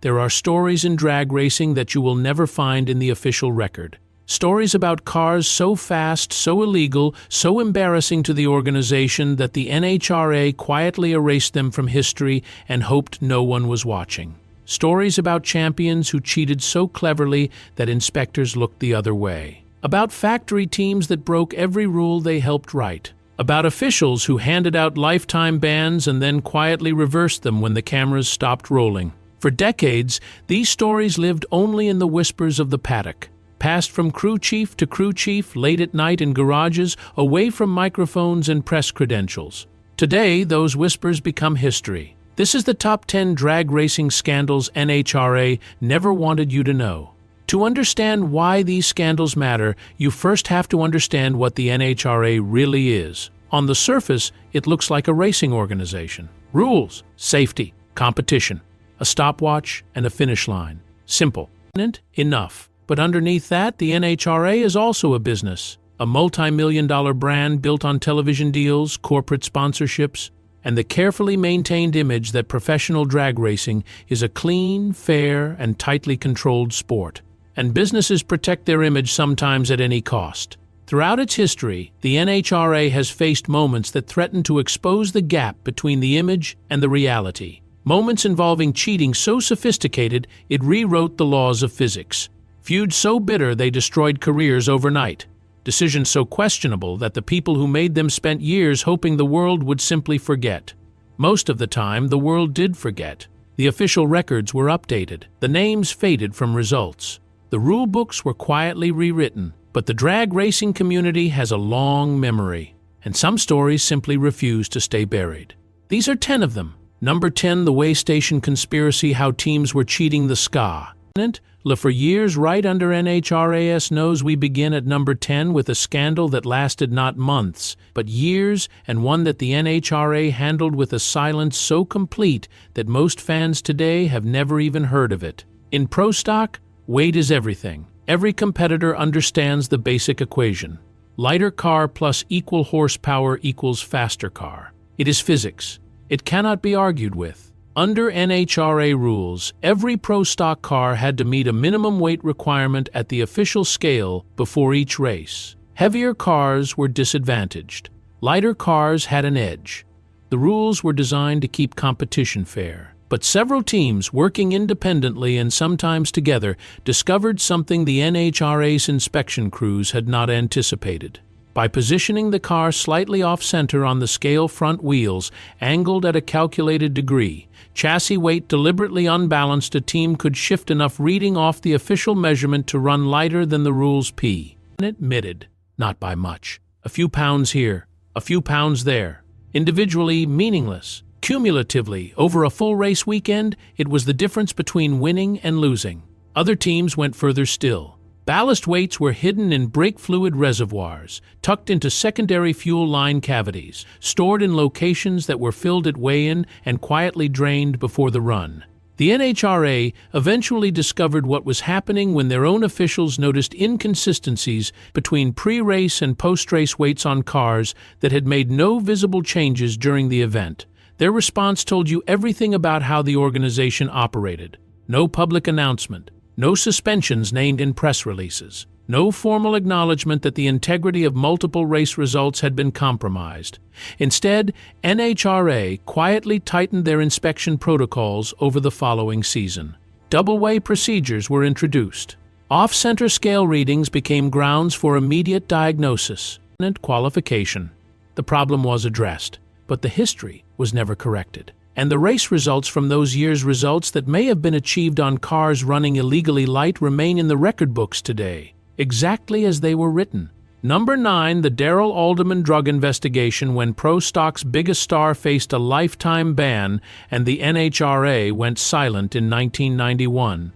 There are stories in drag racing that you will never find in the official record. Stories about cars so fast, so illegal, so embarrassing to the organization that the NHRA quietly erased them from history and hoped no one was watching. Stories about champions who cheated so cleverly that inspectors looked the other way. About factory teams that broke every rule they helped write. About officials who handed out lifetime bans and then quietly reversed them when the cameras stopped rolling. For decades, these stories lived only in the whispers of the paddock, passed from crew chief to crew chief late at night in garages, away from microphones and press credentials. Today, those whispers become history. This is the top 10 drag racing scandals NHRA never wanted you to know. To understand why these scandals matter, you first have to understand what the NHRA really is. On the surface, it looks like a racing organization. Rules, safety, competition, a stopwatch, and a finish line. Simple. Enough. But underneath that, the NHRA is also a business. A multi-million-dollar brand built on television deals, corporate sponsorships, and the carefully maintained image that professional drag racing is a clean, fair, and tightly controlled sport. And businesses protect their image sometimes at any cost. Throughout its history, the NHRA has faced moments that threaten to expose the gap between the image and the reality. Moments involving cheating so sophisticated it rewrote the laws of physics. Feuds so bitter they destroyed careers overnight. Decisions so questionable that the people who made them spent years hoping the world would simply forget. Most of the time, the world did forget. The official records were updated. The names faded from results. The rule books were quietly rewritten. But the drag racing community has a long memory, and some stories simply refuse to stay buried. These are 10 of them. Number 10, the Way Station Conspiracy, how teams were cheating the SCA. For years, right under NHRA's nose, we begin at number 10 with a scandal that lasted not months, but years, and one that the NHRA handled with a silence so complete that most fans today have never even heard of it. In pro stock, weight is everything. Every competitor understands the basic equation. Lighter car plus equal horsepower equals faster car. It is physics. It cannot be argued with. Under NHRA rules, every pro stock car had to meet a minimum weight requirement at the official scale before each race. Heavier cars were disadvantaged. Lighter cars had an edge. The rules were designed to keep competition fair. But several teams, working independently and sometimes together, discovered something the NHRA's inspection crews had not anticipated. By positioning the car slightly off-center on the scale front wheels, angled at a calculated degree, chassis weight deliberately unbalanced, a team could shift enough reading off the official measurement to run lighter than the rules P. Admitted, not by much. A few pounds here, a few pounds there. Individually meaningless. Cumulatively, over a full race weekend, it was the difference between winning and losing. Other teams went further still. Ballast weights were hidden in brake fluid reservoirs, tucked into secondary fuel line cavities, stored in locations that were filled at weigh-in and quietly drained before the run. The NHRA eventually discovered what was happening when their own officials noticed inconsistencies between pre-race and post-race weights on cars that had made no visible changes during the event. Their response told you everything about how the organization operated. No public announcement. No suspensions named in press releases. No formal acknowledgement that the integrity of multiple race results had been compromised. Instead, NHRA quietly tightened their inspection protocols over the following season. Double-weigh procedures were introduced. Off-center scale readings became grounds for immediate diagnosis and qualification. The problem was addressed, but the history was never corrected. And the race results from those years' results that may have been achieved on cars running illegally light remain in the record books today, exactly as they were written. Number 9, the Darrell Alderman drug investigation, when Pro Stock's biggest star faced a lifetime ban and the NHRA went silent in 1991.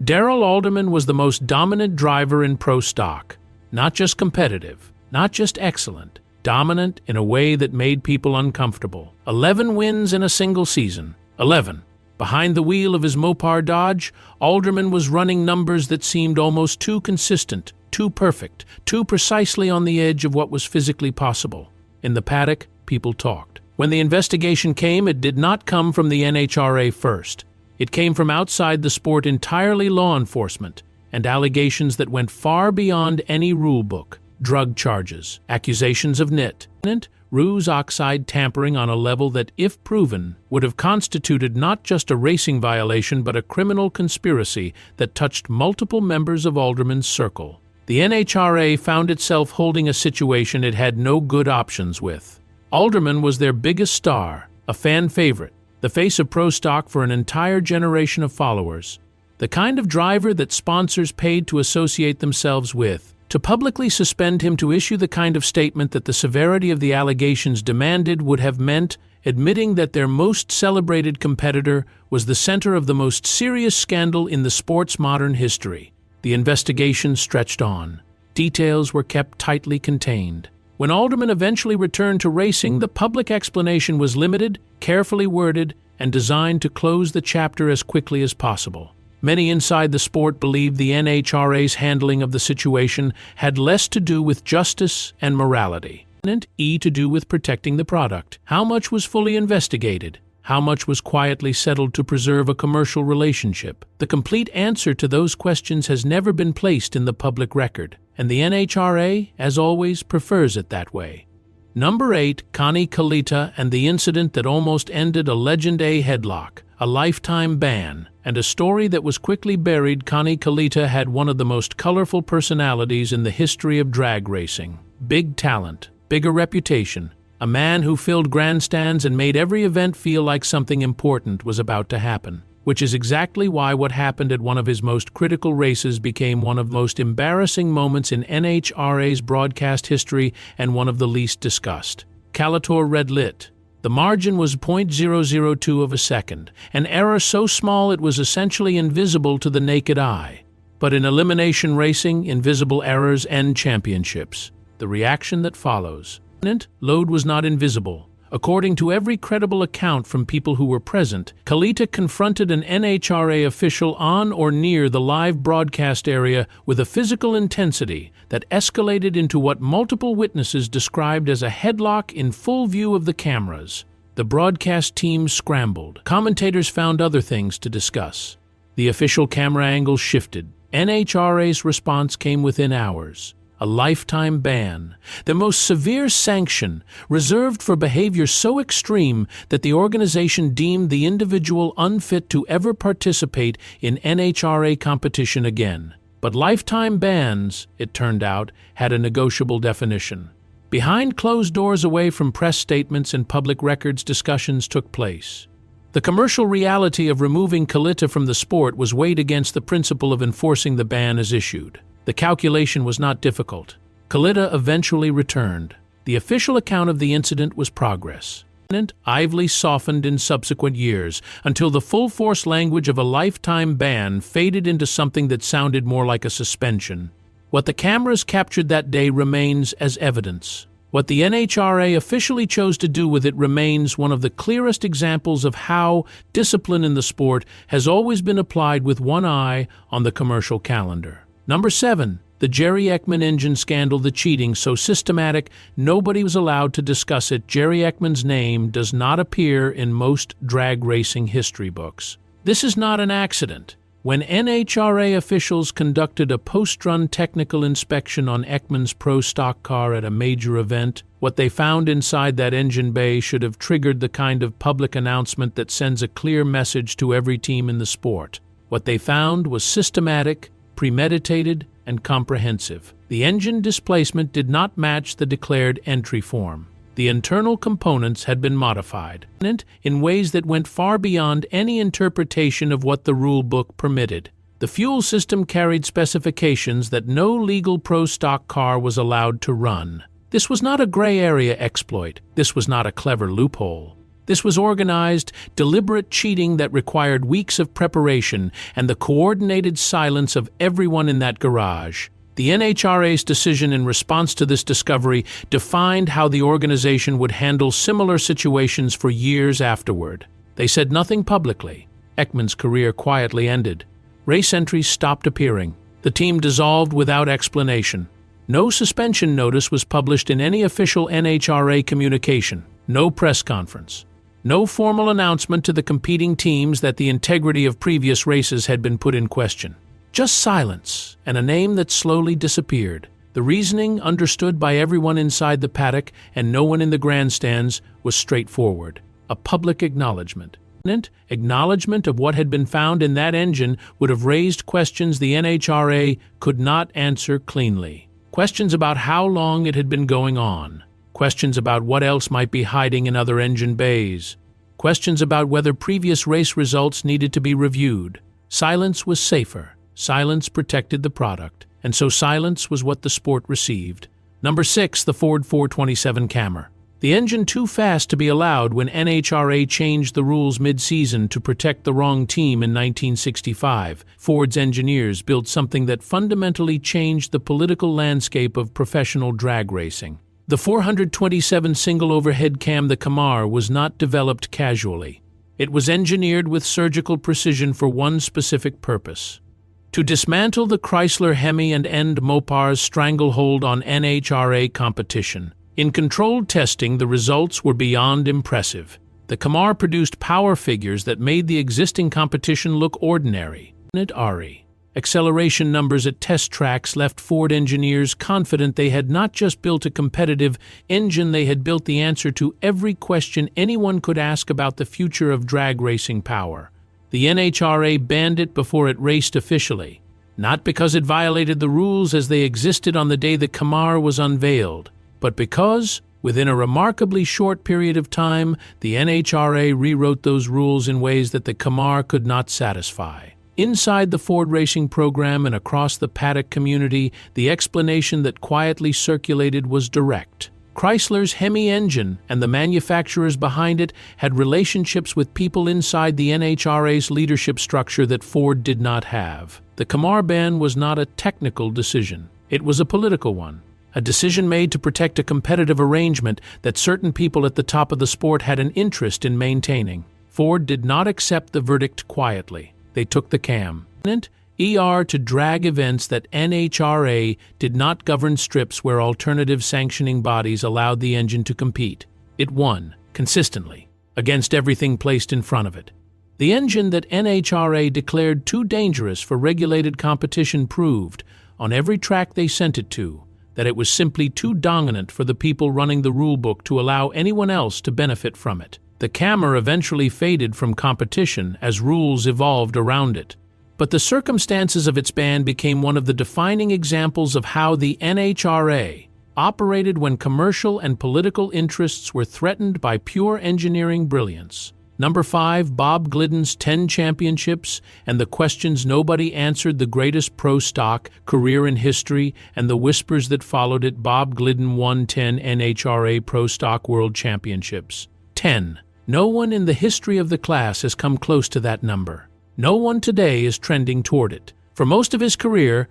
Darrell Alderman was the most dominant driver in Pro Stock. Not just competitive, not just excellent. Dominant in a way that made people uncomfortable. 11 wins in a single season. 11. Behind the wheel of his Mopar Dodge, Alderman was running numbers that seemed almost too consistent, too perfect, too precisely on the edge of what was physically possible. In the paddock, people talked. When the investigation came, it did not come from the NHRA first. It came from outside the sport entirely, law enforcement, and allegations that went far beyond any rule book. Drug charges, accusations of NIT, ruse oxide tampering on a level that, if proven, would have constituted not just a racing violation but a criminal conspiracy that touched multiple members of Alderman's circle. The NHRA found itself holding a situation it had no good options with. Alderman was their biggest star, a fan favorite, the face of pro stock for an entire generation of followers, the kind of driver that sponsors paid to associate themselves with. To publicly suspend him, to issue the kind of statement that the severity of the allegations demanded, would have meant admitting that their most celebrated competitor was the center of the most serious scandal in the sport's modern history. The investigation stretched on. Details were kept tightly contained. When Alderman eventually returned to racing, the public explanation was limited, carefully worded, and designed to close the chapter as quickly as possible. Many inside the sport believed the NHRA's handling of the situation had less to do with justice and morality, and to do with protecting the product. How much was fully investigated? How much was quietly settled to preserve a commercial relationship? The complete answer to those questions has never been placed in the public record, and the NHRA, as always, prefers it that way. Number 8, Connie Kalitta and the incident that almost ended a Legend A headlock, a lifetime ban, and a story that was quickly buried. Connie Kalitta had one of the most colorful personalities in the history of drag racing. Big talent, bigger reputation, a man who filled grandstands and made every event feel like something important was about to happen, which is exactly why what happened at one of his most critical races became one of the most embarrassing moments in NHRA's broadcast history and one of the least discussed. Calitor red lit. The margin was 0.002 of a second, an error so small it was essentially invisible to the naked eye. But in elimination racing, invisible errors end championships. The reaction that follows. Load was not invisible. According to every credible account from people who were present, Kalitta confronted an NHRA official on or near the live broadcast area with a physical intensity that escalated into what multiple witnesses described as a headlock in full view of the cameras. The broadcast team scrambled. Commentators found other things to discuss. The official camera angle shifted. NHRA's response came within hours. A lifetime ban, the most severe sanction reserved for behavior so extreme that the organization deemed the individual unfit to ever participate in NHRA competition again. But lifetime bans, it turned out, had a negotiable definition. Behind closed doors, away from press statements and public records, discussions took place. The commercial reality of removing Kalitta from the sport was weighed against the principle of enforcing the ban as issued. The calculation was not difficult. Kalitta eventually returned. The official account of the incident was progress. Ively softened in subsequent years until the full-force language of a lifetime ban faded into something that sounded more like a suspension. What the cameras captured that day remains as evidence. What the NHRA officially chose to do with it remains one of the clearest examples of how discipline in the sport has always been applied with one eye on the commercial calendar. Number 7, the Jerry Eckman engine scandal, the cheating so systematic nobody was allowed to discuss it. Jerry Eckman's name does not appear in most drag racing history books. This is not an accident. When NHRA officials conducted a post-run technical inspection on Eckman's pro stock car at a major event, what they found inside that engine bay should have triggered the kind of public announcement that sends a clear message to every team in the sport. What they found was systematic, premeditated, and comprehensive. The engine displacement did not match the declared entry form. The internal components had been modified in ways that went far beyond any interpretation of what the rule book permitted. The fuel system carried specifications that no legal pro stock car was allowed to run. This was not a gray area exploit. This was not a clever loophole. This was organized, deliberate cheating that required weeks of preparation and the coordinated silence of everyone in that garage. The NHRA's decision in response to this discovery defined how the organization would handle similar situations for years afterward. They said nothing publicly. Eckman's career quietly ended. Race entries stopped appearing. The team dissolved without explanation. No suspension notice was published in any official NHRA communication. No press conference. No formal announcement to the competing teams that the integrity of previous races had been put in question. Just silence, and a name that slowly disappeared. The reasoning, understood by everyone inside the paddock and no one in the grandstands, was straightforward. A public acknowledgement. Acknowledgement of what had been found in that engine would have raised questions the NHRA could not answer cleanly. Questions about how long it had been going on. Questions about what else might be hiding in other engine bays. Questions about whether previous race results needed to be reviewed. Silence was safer. Silence protected the product. And so silence was what the sport received. Number 6, the Ford 427 Camry. The engine too fast to be allowed when NHRA changed the rules mid-season to protect the wrong team in 1965. Ford's engineers built something that fundamentally changed the political landscape of professional drag racing. The 427 single overhead cam, the Camry, was not developed casually. It was engineered with surgical precision for one specific purpose: to dismantle the Chrysler Hemi and end Mopar's stranglehold on NHRA competition. In controlled testing, the results were beyond impressive. The Camry produced power figures that made the existing competition look ordinary. NHRA acceleration numbers at test tracks left Ford engineers confident they had not just built a competitive engine, they had built the answer to every question anyone could ask about the future of drag racing power. The NHRA banned it before it raced officially, not because it violated the rules as they existed on the day the Camry was unveiled, but because, within a remarkably short period of time, the NHRA rewrote those rules in ways that the Camry could not satisfy. Inside the Ford racing program and across the paddock community, the explanation that quietly circulated was direct. Chrysler's Hemi engine and the manufacturers behind it had relationships with people inside the NHRA's leadership structure that Ford did not have. The Camry ban was not a technical decision. It was a political one. A decision made to protect a competitive arrangement that certain people at the top of the sport had an interest in maintaining. Ford did not accept the verdict quietly. They took the cam. To drag events that NHRA did not govern strips where alternative sanctioning bodies allowed the engine to compete. It won, consistently, against everything placed in front of it. The engine that NHRA declared too dangerous for regulated competition proved, on every track they sent it to, that it was simply too dominant for the people running the rulebook to allow anyone else to benefit from it. The Camry eventually faded from competition as rules evolved around it. But the circumstances of its ban became one of the defining examples of how the NHRA operated when commercial and political interests were threatened by pure engineering brilliance. Number 5, Bob Glidden's 10 championships and the questions nobody answered, the greatest pro stock career in history, and the whispers that followed it. Bob Glidden won 10 NHRA Pro Stock World Championships. 10. No one in the history of the class has come close to that number. No one today is trending toward it. For most of his career,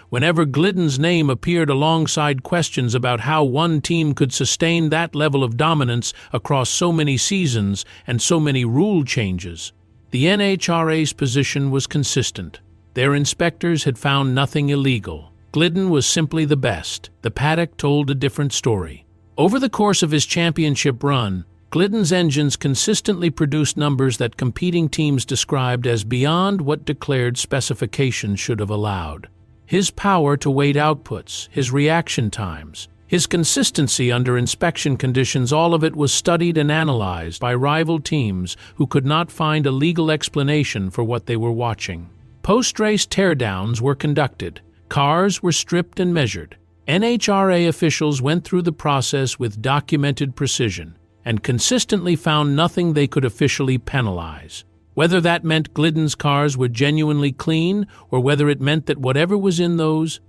whenever Glidden's name appeared alongside questions about how one team could sustain that level of dominance across so many seasons and so many rule changes, the NHRA's position was consistent. Their inspectors had found nothing illegal. Glidden was simply the best. The paddock told a different story. Over the course of his championship run, Glidden's engines consistently produced numbers that competing teams described as beyond what declared specifications should have allowed. His power to weight outputs, his reaction times, his consistency under inspection conditions, all of it was studied and analyzed by rival teams who could not find a legal explanation for what they were watching. Post-race teardowns were conducted. Cars were stripped and measured. NHRA officials went through the process with documented precision and consistently found nothing they could officially penalize. Whether that meant Glidden's cars were genuinely clean, or whether it meant that whatever was in those,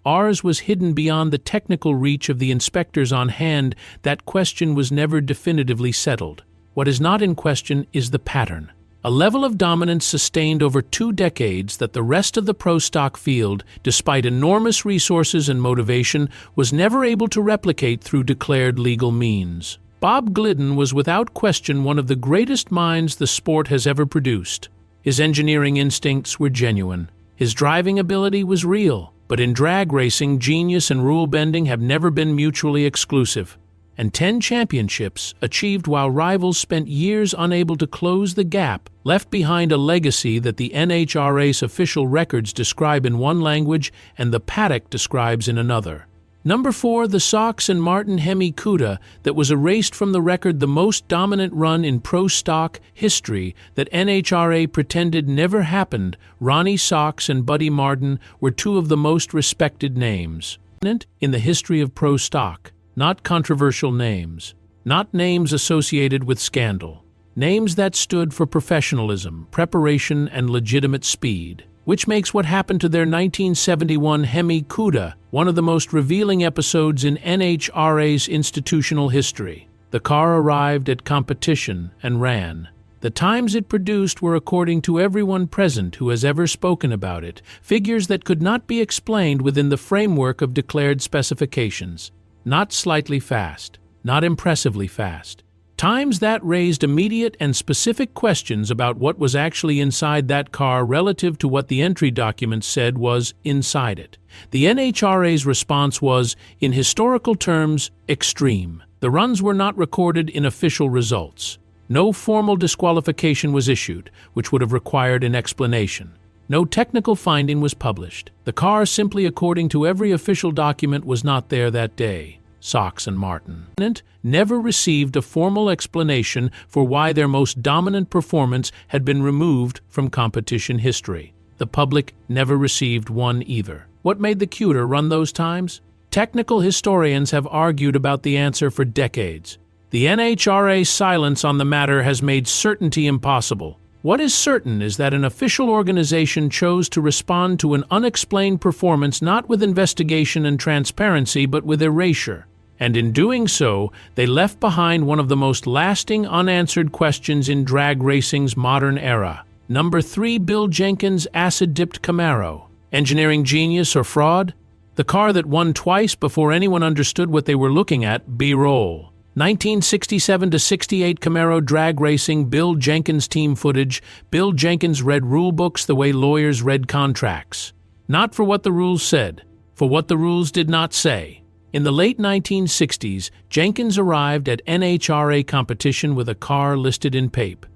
ours was hidden beyond the technical reach of the inspectors on hand, that question was never definitively settled. What is not in question is the pattern. A level of dominance sustained over 2 decades that the rest of the pro stock field, despite enormous resources and motivation, was never able to replicate through declared legal means. Bob Glidden was without question one of the greatest minds the sport has ever produced. His engineering instincts were genuine. His driving ability was real. But in drag racing, genius and rule bending have never been mutually exclusive. and 10 championships achieved while rivals spent years unable to close the gap, left behind a legacy that the NHRA's official records describe in one language and the paddock describes in another. Number 4, the Sox Martin Hemi Dart that was erased from the record, the most dominant run in pro stock history that NHRA pretended never happened. Ronnie Sox and Buddy Martin were two of the most respected names in the history of pro stock. Not controversial names, not names associated with scandal, names that stood for professionalism, preparation, and legitimate speed, which makes what happened to their 1971 Hemi Dart one of the most revealing episodes in NHRA's institutional history. The car arrived at competition and ran. The times it produced were, according to everyone present who has ever spoken about it, figures that could not be explained within the framework of declared specifications. Not slightly fast, not impressively fast. Times that raised immediate and specific questions about what was actually inside that car relative to what the entry documents said was inside it. The NHRA's response was, in historical terms, extreme. The runs were not recorded in official results. No formal disqualification was issued, which would have required an explanation. No technical finding was published. The car, simply according to every official document, was not there that day. Sox Martin never received a formal explanation for why their most dominant performance had been removed from competition history. The public never received one either. What made the Dart run those times? Technical historians have argued about the answer for decades. The NHRA's silence on the matter has made certainty impossible. What is certain is that an official organization chose to respond to an unexplained performance not with investigation and transparency but with erasure. And in doing so, they left behind one of the most lasting unanswered questions in drag racing's modern era. Number 3, Bill Jenkins' acid-dipped Camaro. Engineering genius or fraud? The car that won twice before anyone understood what they were looking at, B-roll. 1967-68 Camaro drag racing, Bill Jenkins team footage. Bill Jenkins read rule books the way lawyers read contracts. Not for what the rules said, for what the rules did not say. In the late 1960s, Jenkins arrived at NHRA competition with a car listed in paper.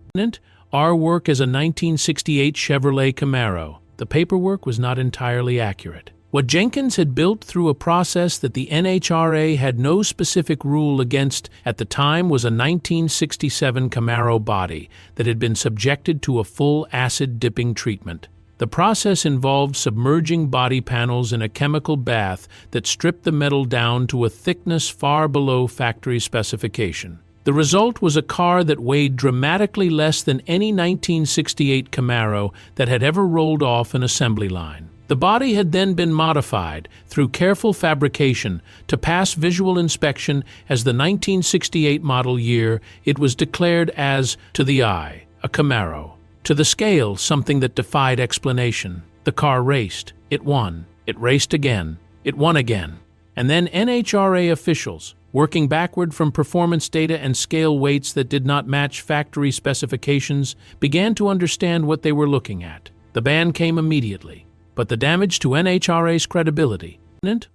Our work as a 1968 Chevrolet Camaro. The paperwork was not entirely accurate. What Jenkins had built through a process that the NHRA had no specific rule against at the time was a 1967 Camaro body that had been subjected to a full acid-dipping treatment. The process involved submerging body panels in a chemical bath that stripped the metal down to a thickness far below factory specification. The result was a car that weighed dramatically less than any 1968 Camaro that had ever rolled off an assembly line. The body had then been modified through careful fabrication to pass visual inspection as the 1968 model year. It was declared as, to the eye, a Camaro. To the scale, something that defied explanation. The car raced. It won. It raced again. It won again. And then NHRA officials, working backward from performance data and scale weights that did not match factory specifications, began to understand what they were looking at. The ban came immediately. But the damage to NHRA's credibility.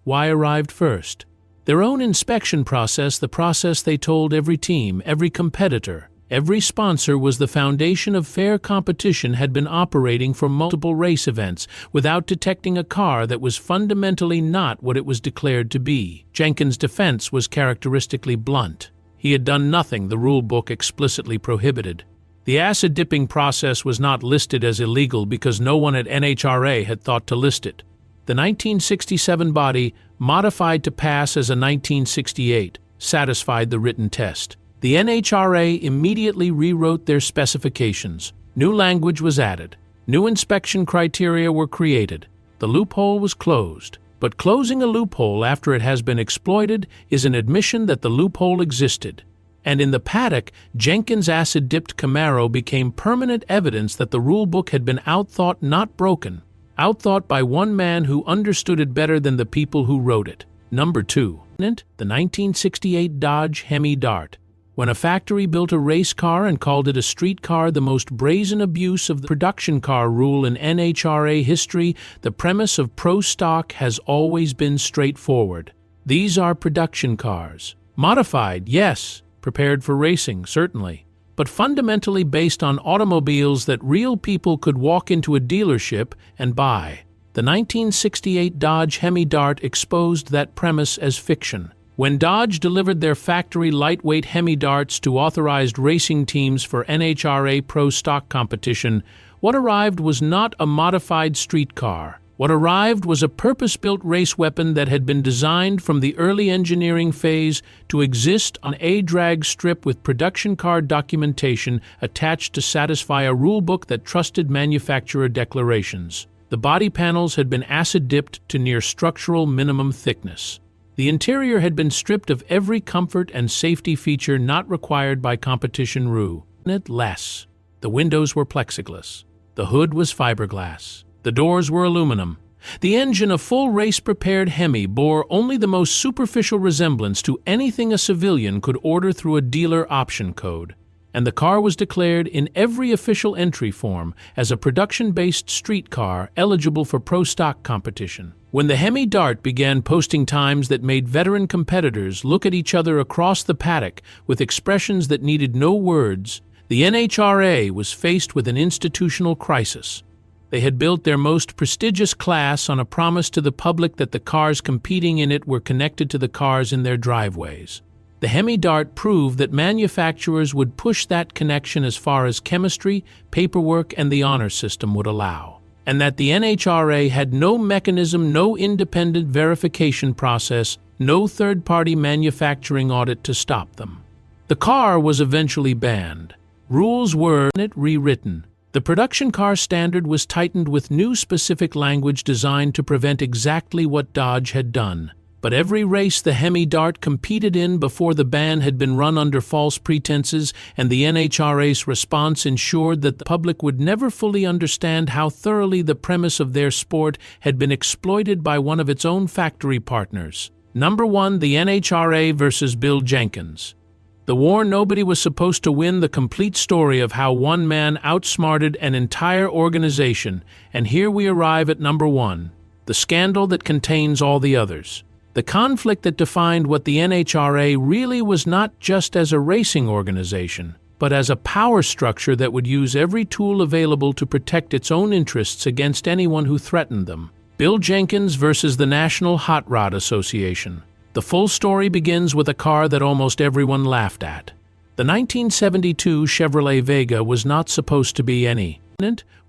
Why arrived first? Their own inspection process, the process they told every team, every competitor, every sponsor was the foundation of fair competition, had been operating for multiple race events without detecting a car that was fundamentally not what it was declared to be. Jenkins' defense was characteristically blunt. He had done nothing the rule book explicitly prohibited. The acid-dipping process was not listed as illegal because no one at NHRA had thought to list it. The 1967 body, modified to pass as a 1968, satisfied the written test. The NHRA immediately rewrote their specifications. New language was added. New inspection criteria were created. The loophole was closed. But closing a loophole after it has been exploited is an admission that the loophole existed. And in the paddock, Jenkins' acid-dipped Camaro became permanent evidence that the rulebook had been outthought, not broken. Outthought by one man who understood it better than the people who wrote it. Number 2. The 1968 Dodge Hemi Dart. When a factory built a race car and called it a street car, the most brazen abuse of the production car rule in NHRA history, the premise of pro stock has always been straightforward. These are production cars. Modified, yes. Prepared for racing, certainly. But fundamentally based on automobiles that real people could walk into a dealership and buy. The 1968 Dodge Hemi Dart exposed that premise as fiction. When Dodge delivered their factory lightweight Hemi Darts to authorized racing teams for NHRA Pro Stock competition, what arrived was not a modified street car. What arrived was a purpose-built race weapon that had been designed from the early engineering phase to exist on a drag strip with production car documentation attached to satisfy a rulebook that trusted manufacturer declarations. The body panels had been acid-dipped to near structural minimum thickness. The interior had been stripped of every comfort and safety feature not required by competition rule. Less. The windows were plexiglass. The hood was fiberglass. The doors were aluminum. The engine, a full race-prepared Hemi, bore only the most superficial resemblance to anything a civilian could order through a dealer option code. And the car was declared in every official entry form as a production-based street car eligible for pro stock competition. When the Hemi Dart began posting times that made veteran competitors look at each other across the paddock with expressions that needed no words, the NHRA was faced with an institutional crisis. They had built their most prestigious class on a promise to the public that the cars competing in it were connected to the cars in their driveways. The Hemi Dart proved that manufacturers would push that connection as far as chemistry, paperwork, and the honor system would allow, and that the NHRA had no mechanism, no independent verification process, no third-party manufacturing audit to stop them. The car was eventually banned. Rules were rewritten. The production car standard was tightened with new specific language designed to prevent exactly what Dodge had done. But every race the Hemi Dart competed in before the ban had been run under false pretenses, and the NHRA's response ensured that the public would never fully understand how thoroughly the premise of their sport had been exploited by one of its own factory partners. Number 1, the NHRA versus Bill Jenkins. The war nobody was supposed to win, the complete story of how one man outsmarted an entire organization, and here we arrive at number 1, the scandal that contains all the others. The conflict that defined what the NHRA really was not just as a racing organization, but as a power structure that would use every tool available to protect its own interests against anyone who threatened them. Bill Jenkins versus the National Hot Rod Association. The full story begins with a car that almost everyone laughed at. The 1972 Chevrolet Vega was not supposed to be any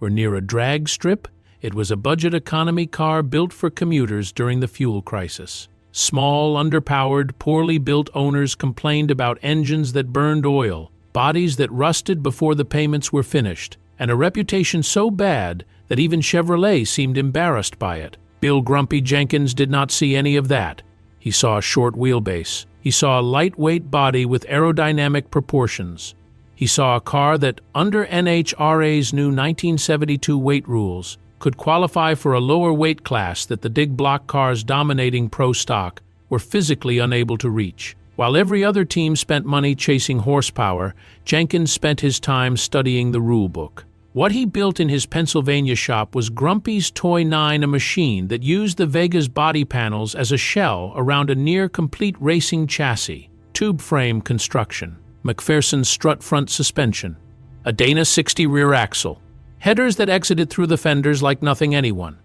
or near a drag strip. It was a budget economy car built for commuters during the fuel crisis. Small, underpowered, poorly built owners complained about engines that burned oil, bodies that rusted before the payments were finished, and a reputation so bad that even Chevrolet seemed embarrassed by it. Bill Grumpy Jenkins did not see any of that. He saw a short wheelbase. He saw a lightweight body with aerodynamic proportions. He saw a car that, under NHRA's new 1972 weight rules, could qualify for a lower weight class that the big block cars dominating pro stock were physically unable to reach. While every other team spent money chasing horsepower, Jenkins spent his time studying the rulebook. What he built in his Pennsylvania shop was Grumpy's Toy 9, a machine that used the Vega's body panels as a shell around a near-complete racing chassis, tube frame construction, McPherson strut front suspension, a Dana 60 rear axle, headers that exited through the fenders like nothing anyone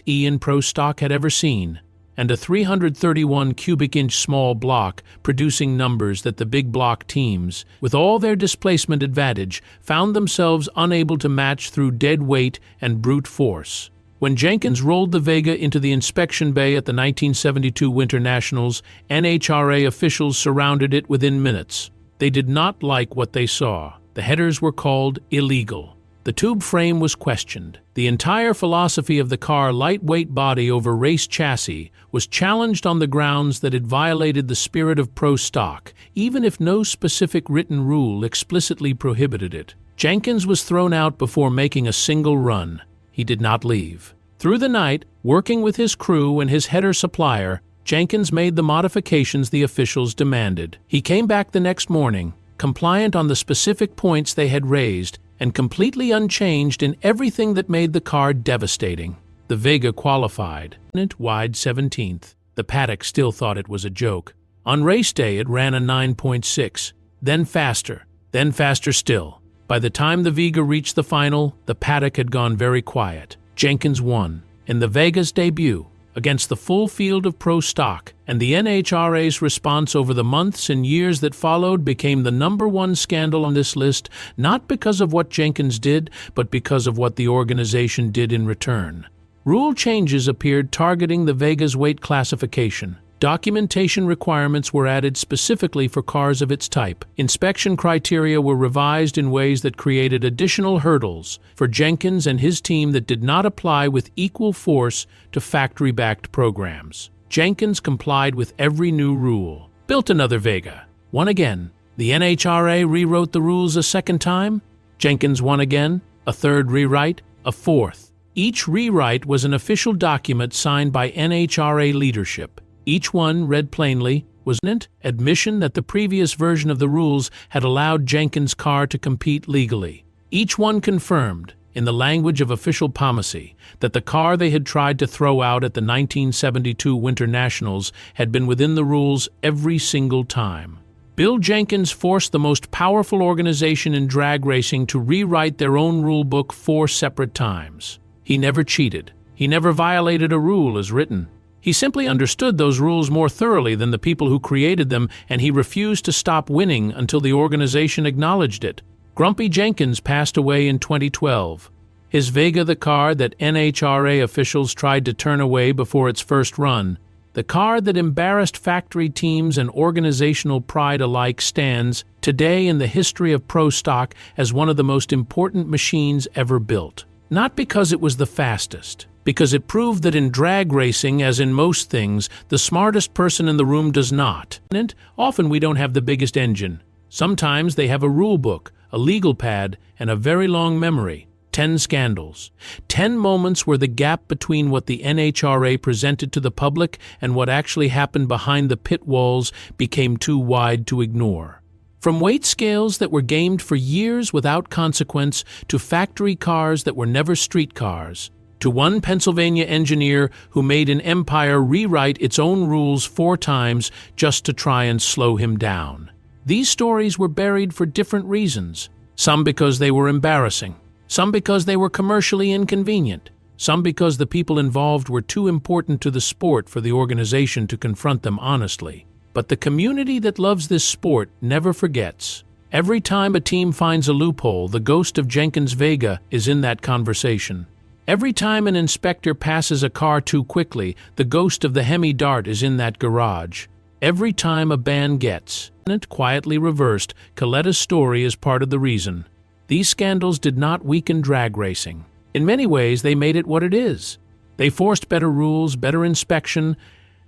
in pro stock had ever seen, and a 331 cubic inch small block producing numbers that the big block teams, with all their displacement advantage, found themselves unable to match through dead weight and brute force. When Jenkins rolled the Vega into the inspection bay at the 1972 Winter Nationals, NHRA officials surrounded it within minutes. They did not like what they saw. The headers were called illegal. The tube frame was questioned. The entire philosophy of the car, lightweight body over race chassis, was challenged on the grounds that it violated the spirit of pro stock, even if no specific written rule explicitly prohibited it. Jenkins was thrown out before making a single run. He did not leave. Through the night, working with his crew and his header supplier, Jenkins made the modifications the officials demanded. He came back the next morning, compliant on the specific points they had raised, and completely unchanged in everything that made the car devastating. The Vega qualified, wide 17th. The paddock still thought it was a joke. On race day, it ran a 9.6, then faster still. By the time the Vega reached the final, the paddock had gone very quiet. Jenkins won in the Vegas debut against the full field of pro stock, and the NHRA's response over the months and years that followed became the #1 scandal on this list, not because of what Jenkins did, but because of what the organization did in return. Rule changes appeared targeting the Vega's weight classification. Documentation requirements were added specifically for cars of its type. Inspection criteria were revised in ways that created additional hurdles for Jenkins and his team that did not apply with equal force to factory-backed programs. Jenkins complied with every new rule, built another Vega, won again. The NHRA rewrote the rules a second time. Jenkins won again, a third rewrite, a fourth. Each rewrite was an official document signed by NHRA leadership. Each one, read plainly, was an admission that the previous version of the rules had allowed Jenkins' car to compete legally. Each one confirmed, in the language of official policy, that the car they had tried to throw out at the 1972 Winter Nationals had been within the rules every single time. Bill Jenkins forced the most powerful organization in drag racing to rewrite their own rule book 4 separate times. He never cheated. He never violated a rule as written. He simply understood those rules more thoroughly than the people who created them, and he refused to stop winning until the organization acknowledged it. Grumpy Jenkins passed away in 2012. His Vega, the car that NHRA officials tried to turn away before its first run, the car that embarrassed factory teams and organizational pride alike, stands today in the history of pro stock as one of the most important machines ever built. Not because it was the fastest, because it proved that in drag racing, as in most things, the smartest person in the room does not. And often we don't have the biggest engine. Sometimes they have a rule book, a legal pad, and a very long memory. 10 scandals. 10 moments where the gap between what the NHRA presented to the public and what actually happened behind the pit walls became too wide to ignore. From weight scales that were gamed for years without consequence to factory cars that were never street cars, to one Pennsylvania engineer who made an empire rewrite its own rules 4 times just to try and slow him down. These stories were buried for different reasons, some because they were embarrassing, some because they were commercially inconvenient, some because the people involved were too important to the sport for the organization to confront them honestly. But the community that loves this sport never forgets. Every time a team finds a loophole, the ghost of Jenkins' Vega is in that conversation. Every time an inspector passes a car too quickly, the ghost of the Hemi Dart is in that garage. Every time a ban gets quietly reversed, Kalitta's story is part of the reason. These scandals did not weaken drag racing. In many ways, they made it what it is. They forced better rules, better inspection,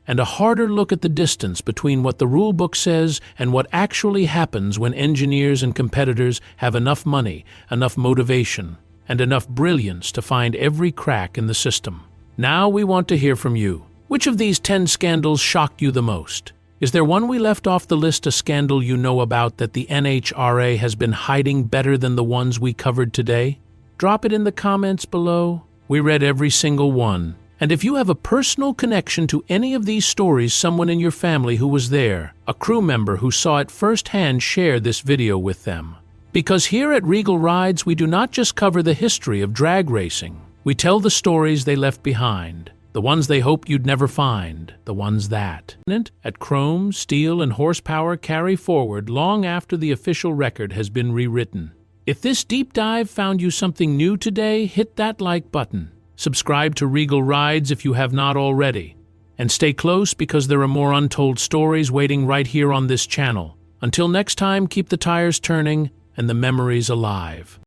and a harder look at the distance between what the rule book says and what actually happens when engineers and competitors have enough money, enough motivation, and enough brilliance to find every crack in the system. Now we want to hear from you. Which of these 10 scandals shocked you the most? Is there one we left off the list, a scandal you know about that the NHRA has been hiding better than the ones we covered today? Drop it in the comments below. We read every single one. And if you have a personal connection to any of these stories, someone in your family who was there, a crew member who saw it firsthand, share this video with them. Because here at Regal Rides, we do not just cover the history of drag racing. We tell the stories they left behind, the ones they hoped you'd never find, the ones that, at chrome, steel, and horsepower, carry forward long after the official record has been rewritten. If this deep dive found you something new today, hit that like button. Subscribe to Regal Rides if you have not already. And stay close because there are more untold stories waiting right here on this channel. Until next time, keep the tires turning and the memories alive.